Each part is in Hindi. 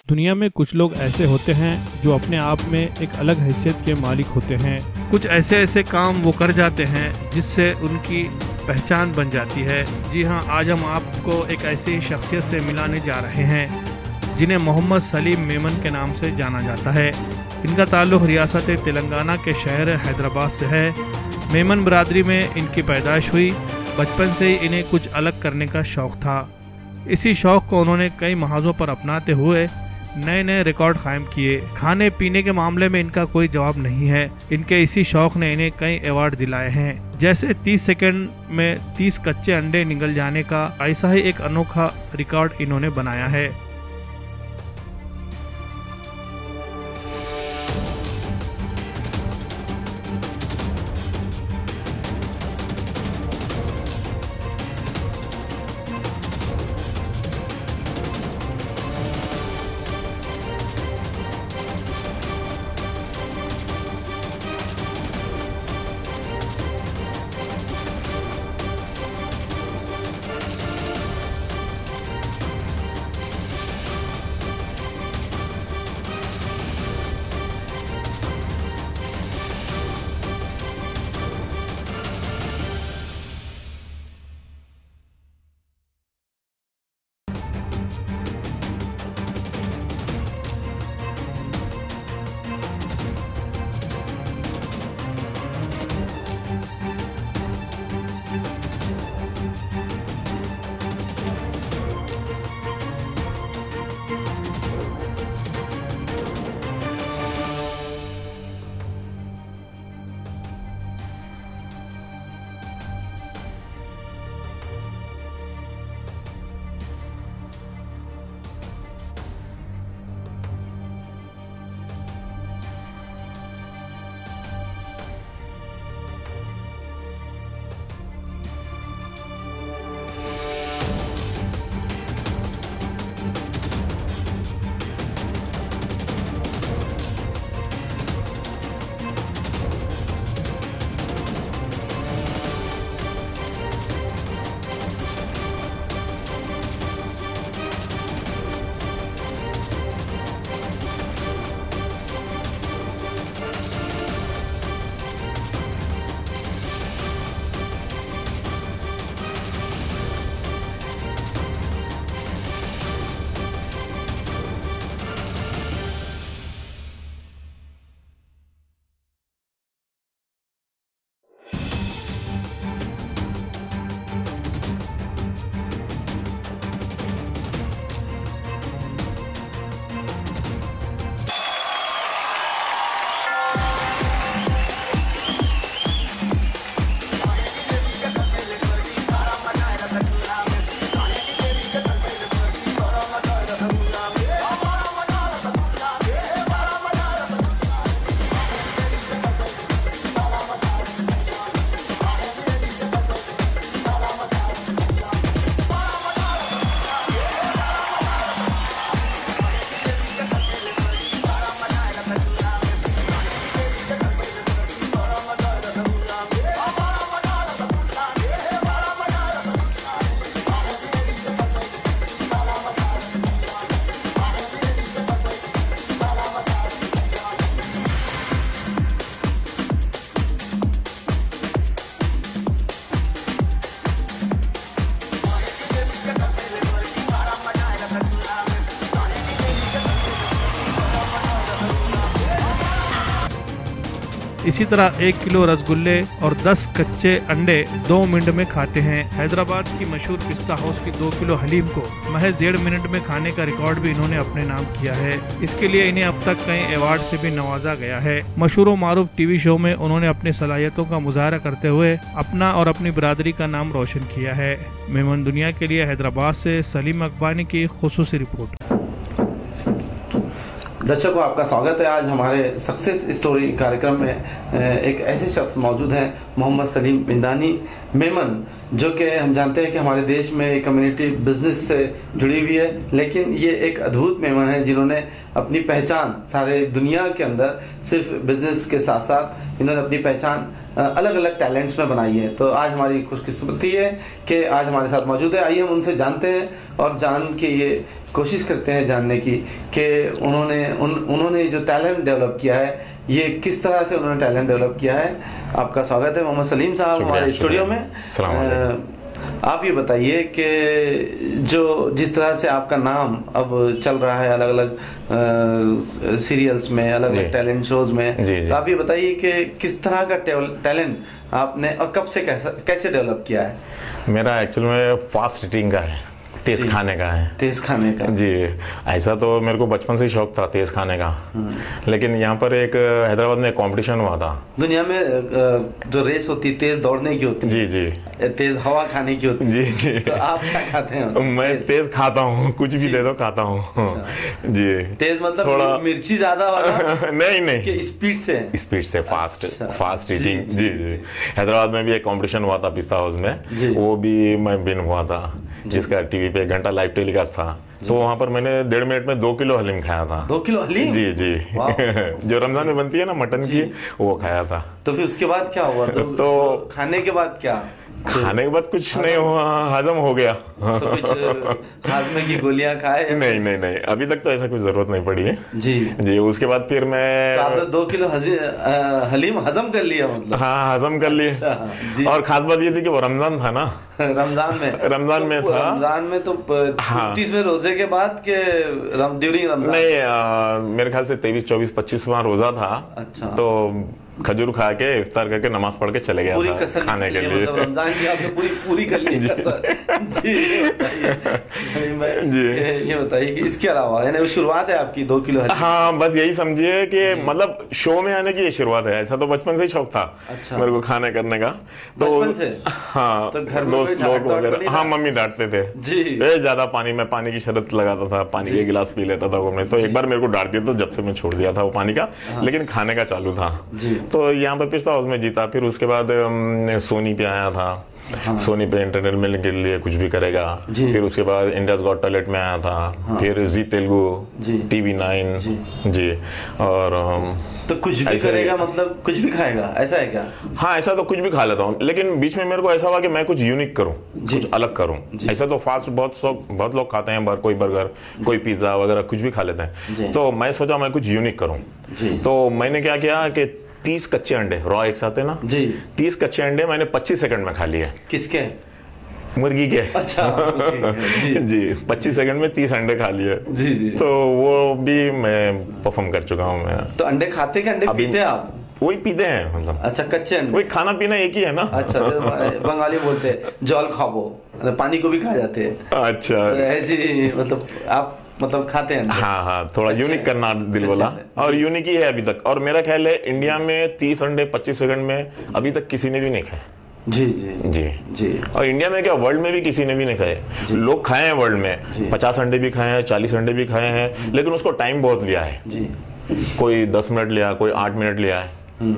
दुनिया में कुछ लोग ऐसे होते हैं जो अपने आप में एक अलग हैसियत के मालिक होते हैं। कुछ ऐसे काम वो कर जाते हैं जिससे उनकी पहचान बन जाती है। जी हाँ, आज हम आपको एक ऐसी शख्सियत से मिलाने जा रहे हैं जिन्हें मोहम्मद सलीम मेमन के नाम से जाना जाता है। इनका ताल्लुक़ रियासत तेलंगाना के शहर हैदराबाद से है। मेमन बरादरी में इनकी पैदाइश हुई। बचपन से ही इन्हें कुछ अलग करने का शौक़ था। इसी शौक़ को उन्होंने कई महाजों पर अपनाते हुए नए नए रिकॉर्ड कायम किए। खाने पीने के मामले में इनका कोई जवाब नहीं है। इनके इसी शौक़ ने इन्हें कई अवार्ड दिलाए हैं, जैसे 30 सेकंड में 30 कच्चे अंडे निगल जाने का। ऐसा ही एक अनोखा रिकॉर्ड इन्होंने बनाया है। इसी तरह 1 किलो रसगुल्ले और 10 कच्चे अंडे 2 मिनट में खाते हैं। हैदराबाद की मशहूर पिस्ता हाउस की 2 किलो हलीम को महज 1.5 मिनट में खाने का रिकॉर्ड भी इन्होंने अपने नाम किया है। इसके लिए इन्हें अब तक कई अवार्ड से भी नवाजा गया है। मशहूर व मारूफ टीवी शो में उन्होंने अपनी सलाहियतों का मुजाहरा करते हुए अपना और अपनी बरादरी का नाम रोशन किया है। मेमन दुनिया के लिए हैदराबाद से सलीम अकबानी की खुसूसी रिपोर्ट। दर्शकों, आपका स्वागत है। आज हमारे सक्सेस स्टोरी कार्यक्रम में एक ऐसे शख्स मौजूद हैं, मोहम्मद सलीम मिंदानी, मेमन, जो कि हम जानते हैं कि हमारे देश में कम्युनिटी बिजनेस से जुड़ी हुई है, लेकिन ये एक अद्भुत मेमन है जिन्होंने अपनी पहचान सारे दुनिया के अंदर सिर्फ बिजनेस के साथ साथ इन्होंने अपनी पहचान अलग अलग टैलेंट्स में बनाई है। तो आज हमारी खुशकिस्मती है कि आज हमारे साथ मौजूद है। आइए हम उनसे जानते हैं और जान के ये कोशिश करते हैं जानने की कि उन्होंने जो टैलेंट डेवलप किया है, ये किस तरह से उन्होंने टैलेंट डेवलप किया है। आपका स्वागत है मोहम्मद सलीम साहब हमारे स्टूडियो में। आप ये बताइए कि जिस तरह से आपका नाम अब चल रहा है अलग अलग सीरियल्स में, अलग अलग टैलेंट शोज में, तो आप ये बताइए कि किस तरह का टैलेंट आपने और कब से कैसे डेवलप किया है। मेरा एक्चुअल में फास्ट ईटिंग का है, तेज खाने का है। तेज खाने का जी, ऐसा तो मेरे को बचपन से ही शौक था तेज खाने का। लेकिन यहाँ पर एक हैदराबाद में एक कंपटीशन हुआ था। दुनिया में जो रेस होती है तेज दौड़ने की होती है, जी जी, तेज हवा खाने की होती है। जी जी। तो आप क्या खाते हैं? मैं तेज खाता हूँ, कुछ भी दे दो खाता हूँ। अच्छा। जी। तेज मतलब थोड़ा मिर्ची ज्यादा वाला? नहीं, स्पीड से फास्ट ईटिंग। जी जी। हैदराबाद में भी एक कंपटीशन हुआ था पिस्ता हाउस में, वो भी मैं विन हुआ था, जिसका टीवी पे 1 घंटा लाइव टेलीकास्ट था। तो वहाँ पर मैंने 1.5 मिनट में 2 किलो हलीम खाया था। 2 किलो हलीम? जी जी। जो रमजान में बनती है ना मटन की, वो खाया था। तो फिर उसके बाद क्या हुआ? तो खाने के बाद क्या? खाने के बाद कुछ नहीं हुआ, हजम हो गया। तो कुछ हाजमे की गोलियां खाए? नहीं, अभी तक तो ऐसा कुछ जरूरत नहीं पड़ी है। जी जी। उसके बाद फिर मैं, तो आपने 2 किलो हलीम हजम कर लिया मतलब? हाँ, हजम कर लिए। अच्छा, और खास बात ये थी कि वो रमजान था ना। रमजान में था। रमजान में तो 30वें रोजे के बाद के ड्यूरिंग रमजान? नहीं, मेरे ख्याल से 23, 24, 25वां रोजा था। अच्छा। तो खजूर खा के इफ्तार करके नमाज पढ़ के चले गया पूरी था खाने के लिए। मतलब रमजान की आपने पूरी कर ली जी। ये बताइए कि इसके अलावा यानी वो शुरुआत है आपकी 2 किलो? हाँ, बस यही समझिए कि मतलब शो में आने की ये शुरुआत है। ऐसा तो बचपन से ही शौक था। अच्छा। मेरे को खाने करने का। तो बचपन से? हाँ, तो घर में दोस्त लोग वगैरह, हाँ, मम्मी डांटते थे जी। ज्यादा पानी की शरत लगाता था, पानी के गिलास पी लेता था वो मैं। तो एक बार मेरे को डांट दिया, तो जब से मैं छोड़ दिया था वो पानी का, लेकिन खाने का चालू था। तो यहाँ पे पिस्ता हाउस में जीता। फिर उसके बाद सोनी पे आया था। हाँ। सोनी पे एंटरटेनमेंट के लिए कुछ भी करेगा। फिर उसके बाद इंडियाज गॉट टैलेंट में आया था। हाँ। फिर जी तेलुगु, TV9 जी। और तो कुछ भी करेगा मतलब कुछ भी खाएगा, ऐसा है क्या? हाँ, ऐसा तो कुछ भी खा लेता हूँ, लेकिन बीच में मेरे को ऐसा हुआ कि मैं कुछ यूनिक करूँ, कुछ अलग करूँ। ऐसा तो फास्ट बहुत लोग खाते हैं, कोई बर्गर, कोई पिज्जा वगैरह कुछ भी खा लेते हैं। तो मैं सोचा मैं कुछ यूनिक करूँ। तो मैंने क्या किया कि 30 कच्चे अंडे रॉ एक साथ है ना जी, 30 कच्चे अंडे मैंने 25 सेकंड में खा लिए। किसके? मुर्गी के। अच्छा। जी 25 सेकंड में 30 अंडे खा लिए। जी। तो वो भी मैं परफॉर्म कर चुका हूँ मैं। तो अंडे खाते के अंडे पीते हैं आप? वही पीते हैं मतलब। अच्छा, कच्चे अंडे? वही खाना पीना एक ही है ना। अच्छा, बंगाली बोलते हैं जल खाबो, पानी को भी खा जाते हैं। अच्छा, ऐसी मतलब आप खाते हैं? हाँ, थोड़ा यूनिक करना दिल बोला, और यूनिक ही है अभी तक। और मेरा ख्याल है इंडिया में 30 अंडे 25 सेकंड में अभी तक किसी ने भी नहीं खाए। जी। और इंडिया में क्या, वर्ल्ड में भी किसी ने भी नहीं खाए। लोग खाए हैं वर्ल्ड में, 50 अंडे भी खाए हैं, 40 अंडे भी खाए हैं, लेकिन उसको टाइम बहुत लिया है। कोई 10 मिनट लिया, कोई 8 मिनट लिया है,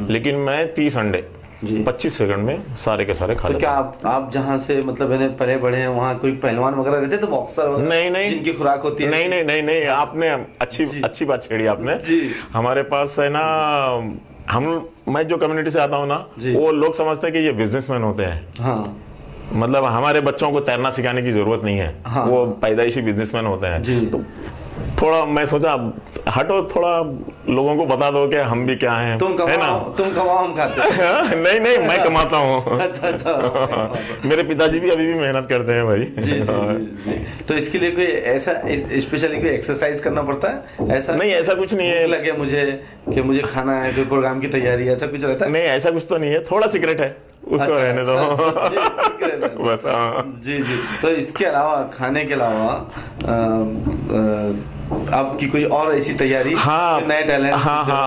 लेकिन मैं 30 अंडे 25 सेकंड में सारे के सारे खा। तो क्या आप जहाँ से मतलब पले बड़े हैं, वहाँ कोई पहलवान वगैरह रहते तो बॉक्सर वगैरह? नहीं, जिनकी खुराक होती है? नहीं, आपने अच्छी बात छेड़ी आपने। हमारे पास है ना, मैं जो कम्युनिटी से आता हूँ ना, वो लोग समझते हैं कि ये बिजनेसमैन होते हैं। हाँ। मतलब हमारे बच्चों को तैरना सिखाने की जरूरत नहीं है। हाँ। वो पैदाइशी बिजनेसमैन होते हैं। तो थोड़ा मैं सोचा हटो, थोड़ा लोगों को बता दो कि हम भी क्या हैं। तुम कमाओ हम खाते हैं। नहीं, मैं कमाता हूँ। अच्छा। मेरे पिताजी भी अभी भी मेहनत करते हैं भाई। जी। तो इसके लिए कोई ऐसा स्पेशली कोई एक्सरसाइज करना पड़ता है? ऐसा नहीं, ऐसा कुछ नहीं है। लगे मुझे कि मुझे खाना है, कोई प्रोग्राम की तैयारी, ऐसा कुछ रहता है? नहीं, ऐसा कुछ तो नहीं है, थोड़ा सीक्रेट है, उसको रहने दो। बस। जी। तो इसके अलावा, खाने के अलावा आपकी कोई और ऐसी तैयारी? हाँ, नए टैलेंट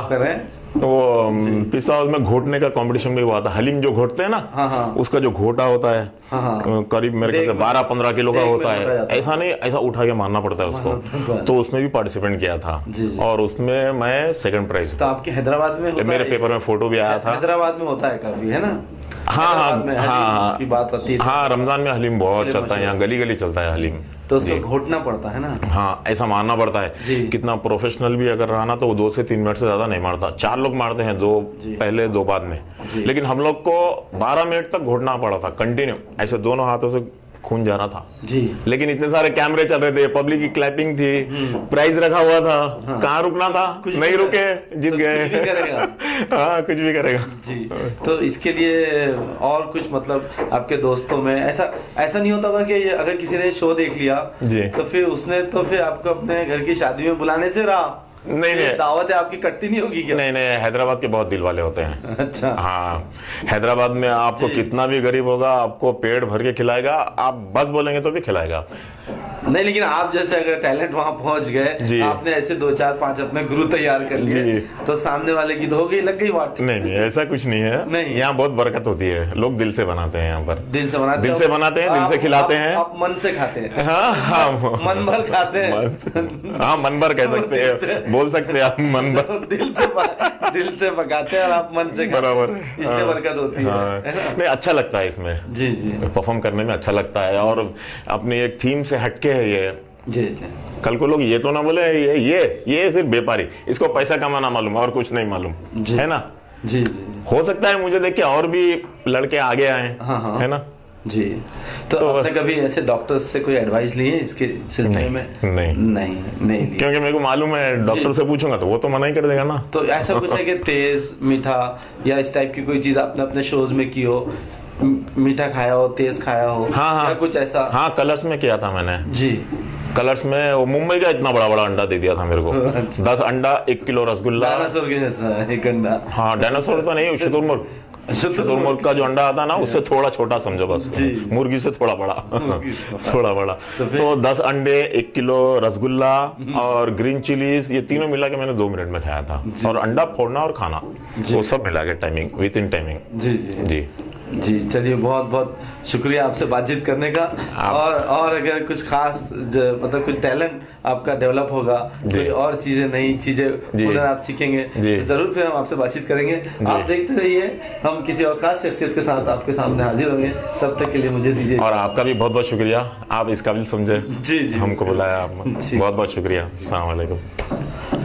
कर रहे हैं? वो पिस्ता हाउस में घोटने का कंपटीशन भी हुआ था। हलीम जो घोटते हैं ना, उसका जो घोटा होता है, करीब मेरे ख्याल से 12-15 किलो का होता है। ऐसा नहीं, ऐसा उठा के मारना पड़ता है उसको। तो उसमें भी पार्टिसिपेट किया था, और उसमें मैं 2nd प्राइज। तो आपके हैदराबाद में मेरे पेपर में फोटो भी आया था। हैदराबाद में होता है काफी, है ना? हाँ की बात आती है। हाँ, रमजान में हलीम बहुत चलता है, यहाँ गली गली चलता है हलीम। तो उसको घोटना पड़ता है ना। हाँ, ऐसा मारना पड़ता है। कितना प्रोफेशनल भी अगर रहा ना तो वो 2 से 3 मिनट से ज्यादा नहीं मारता। 4 लोग मारते हैं, 2 पहले 2 बाद में, लेकिन हम लोग को 12 मिनट तक घोटना पड़ा था कंटिन्यू, ऐसे दोनों हाथों से खून जा रहा था जी। लेकिन इतने सारे कैमरे चल रहे थे, पब्लिक की क्लैपिंग थी, प्राइज रखा हुआ था। हाँ। कहाँ रुकना था, नहीं रुके, जीत गए। हाँ, कुछ भी करेगा जी। तो इसके लिए और कुछ मतलब आपके दोस्तों में ऐसा नहीं होता था कि अगर किसी ने शो देख लिया जी तो फिर आपको अपने घर की शादी में बुलाने से रहा? नहीं, दावत है आपकी कटती नहीं होगी क्या? नहीं, हैदराबाद के बहुत दिल वाले होते हैं। अच्छा। हाँ, हैदराबाद में आपको कितना भी गरीब होगा, आपको पेट भर के खिलाएगा, आप बस बोलेंगे तो भी खिलाएगा। नहीं, लेकिन आप जैसे अगर टैलेंट वहां पहुंच गए, आपने ऐसे 2 4 5 अपने गुरु तैयार कर लिए, तो सामने वाले की तो हो गई, लग गई बात। नहीं, ऐसा कुछ नहीं है। नहीं, यहाँ बहुत बरकत होती है, लोग दिल से बनाते हैं। यहाँ पर दिल से बनाते हैं, दिल से खिलाते हैं। आप मन से खाते हैं? हाँ, मन भर खाते हैं। हाँ, मन भर कह सकते हैं, बोल सकते हैं आप, मन भर। दिल से पकाते हैं और आप मन से, बराबर, इसलिए बरकत होती है। नहीं, अच्छा लगता है इसमें जी परफॉर्म करने में, अच्छा लगता है। और अपनी एक थीम से हटके है ये जी। कल को लोग ये तो ना बोले ये सिर्फ व्यापारी, इसको पैसा कमाना मालूम और कुछ नहीं मालूम, है ना जी। हो सकता है मुझे देख के और भी लड़के आगे आए, है ना जी। तो आपने कभी ऐसे डॉक्टर्स से कोई एडवाइस ली है इसके सिलसिले में? नहीं, क्योंकि मेरे को मालूम है डॉक्टर से पूछूंगा तो वो तो मना ही कर देगा ना। तो ऐसा कुछ है कि तेज मीठा या इस टाइप की कोई चीज आपने अपने शोज में की हो, मीठा खाया हो, तेज खाया हो? हाँ, कुछ ऐसा? हाँ, कलर्स में किया था मैंने जी। कलर्स में वो मुंबई का इतना बड़ा बड़ा अंडा दे दिया था मेरे को। 10 अंडा, 1 किलो रसगुल्ला। डायनासोर के जैसा एक अंडा। हाँ, डायनासोर तो नहीं, शुतुरमुर्ग का जो अंडा आता ना उससे थोड़ा छोटा समझो, बस मुर्गी से थोड़ा बड़ा। थोड़ा बड़ा। तो 10 अंडे, 1 किलो रसगुल्ला और ग्रीन चिलीज, ये तीनों मिला के मैंने 2 मिनट में खाया था। और अंडा फोड़ना और खाना, वो सब मिला के टाइमिंग, विद इन टाइमिंग जी। चलिए, बहुत बहुत शुक्रिया आपसे बातचीत करने का। और अगर कुछ खास मतलब कुछ टैलेंट आपका डेवलप होगा, कोई और चीजें, नई चीजें हुनर आप सीखेंगे, तो जरूर फिर हम आपसे बातचीत करेंगे। आप देखते रहिए, हम किसी और खास शख्सियत के साथ आपके सामने हाजिर होंगे। तब तक के लिए मुझे दीजिए। और आपका भी बहुत बहुत शुक्रिया, आप इस काबिल समझे जी हमको बुलाया, आप बहुत बहुत शुक्रिया। अस्सलाम वालेकुम।